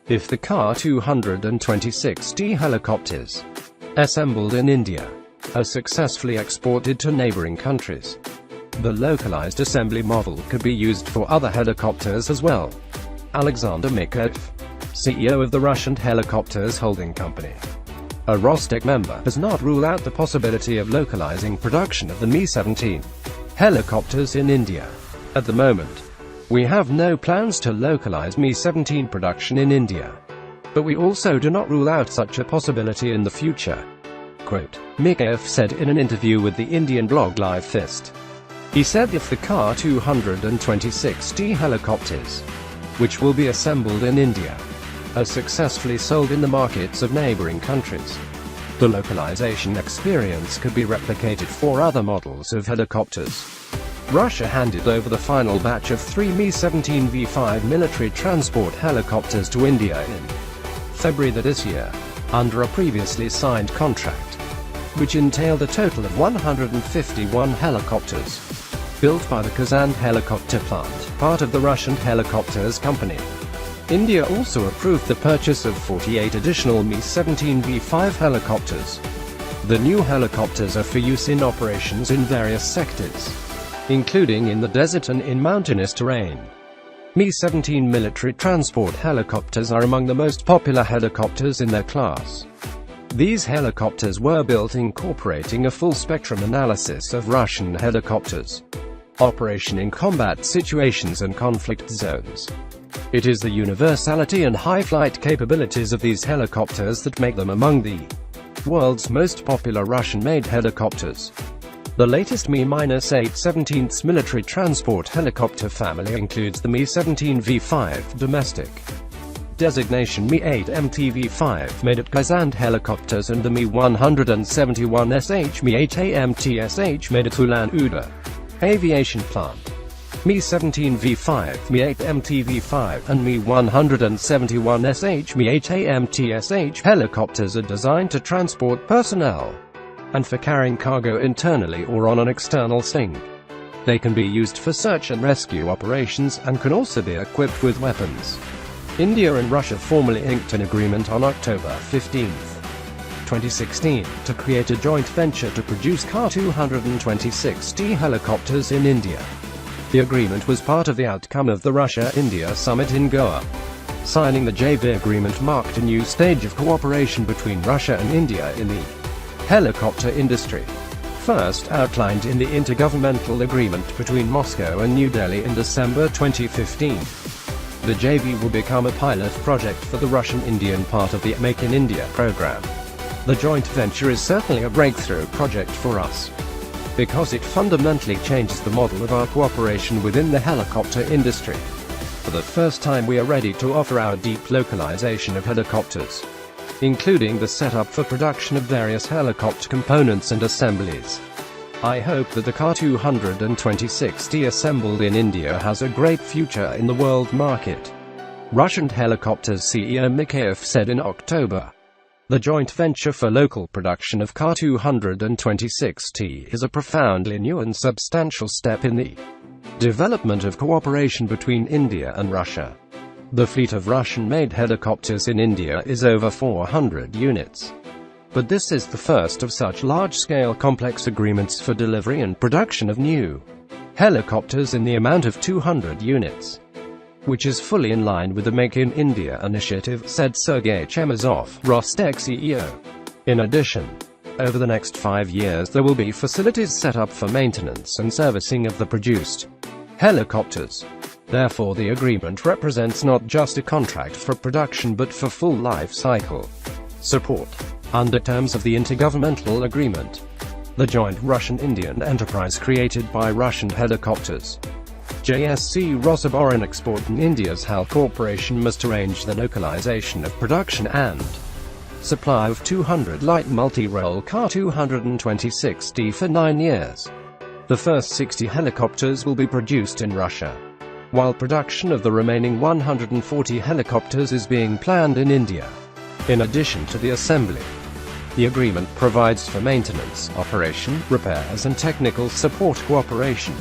If the Ka-226D helicopters, assembled in India, are successfully exported to neighbouring countries, the localised assembly model could be used for other helicopters as well. Alexander Mikheev, CEO of the Russian Helicopters Holding Company, a Rostec member, does not rule out the possibility of localising production of the Mi-17 helicopters in India. At the moment, we have no plans to localise Mi-17 production in India, but we also do not rule out such a possibility in the future. Quote, Mikheev said in an interview with the Indian blog Livefist. He said if the Ka-226D helicopters, which will be assembled in India, are successfully sold in the markets of neighbouring countries, the localisation experience could be replicated for other models of helicopters. Russia handed over the final batch of 3 Mi-17 V5 military transport helicopters to India in February this year, under a previously signed contract, which entailed a total of 151 helicopters, built by the Kazan helicopter plant, part of the Russian Helicopters Company. India also approved the purchase of 48 additional Mi-17 V5 helicopters. The new helicopters are for use in operations in various sectors, including in the desert and in mountainous terrain. Mi-17 military transport helicopters are among the most popular helicopters in their class. These helicopters were built incorporating a full-spectrum analysis of Russian helicopters' operation in combat situations and conflict zones. It is the universality and high flight capabilities of these helicopters that make them among the world's most popular Russian-made helicopters. The latest Mi-8 military transport helicopter family includes the Mi-17 V5 domestic designation Mi-8 MTV5 made at Kazan Helicopters and the Mi-171SH Mi-8 AMTSH made at Ulan-Ude Aviation Plant. Mi-17 V5, Mi-8 MTV5, and Mi-171SH Mi-8 AMTSH helicopters are designed to transport personnel and for carrying cargo internally or on an external sting. They can be used for search and rescue operations and can also be equipped with weapons. India and Russia formally inked an agreement on October 15, 2016, to create a joint venture to produce Ka-226D helicopters in India. The agreement was part of the outcome of the Russia-India summit in Goa. Signing the JV agreement marked a new stage of cooperation between Russia and India in the helicopter industry, first outlined in the intergovernmental agreement between Moscow and New Delhi in December 2015. The JV will become a pilot project for the Russian-Indian part of the Make in India program. The joint venture is certainly a breakthrough project for us, because it fundamentally changes the model of our cooperation within the helicopter industry. For the first time we are ready to offer our deep localization of helicopters, including the setup for production of various helicopter components and assemblies. I hope that the Ka-226D assembled in India has a great future in the world market. Russian Helicopters CEO Mikheev said in October. The joint venture for local production of Ka-226D is a profoundly new and substantial step in the development of cooperation between India and Russia. The fleet of Russian-made helicopters in India is over 400 units. But this is the first of such large-scale complex agreements for delivery and production of new helicopters in the amount of 200 units, which is fully in line with the Make in India initiative, said Sergei Chemezov, Rostec CEO. In addition, over the next 5 years there will be facilities set up for maintenance and servicing of the produced helicopters. Therefore the agreement represents not just a contract for production but for full life cycle support. Under terms of the intergovernmental agreement, the joint Russian-Indian enterprise created by Russian Helicopters, JSC Rosaboronexport and India's HAL Corporation must arrange the localization of production and supply of 200 light multi-role Ka-226D for 9 years. The first 60 helicopters will be produced in Russia, while production of the remaining 140 helicopters is being planned in India. In addition to the assembly, the agreement provides for maintenance, operation, repairs and technical support cooperation.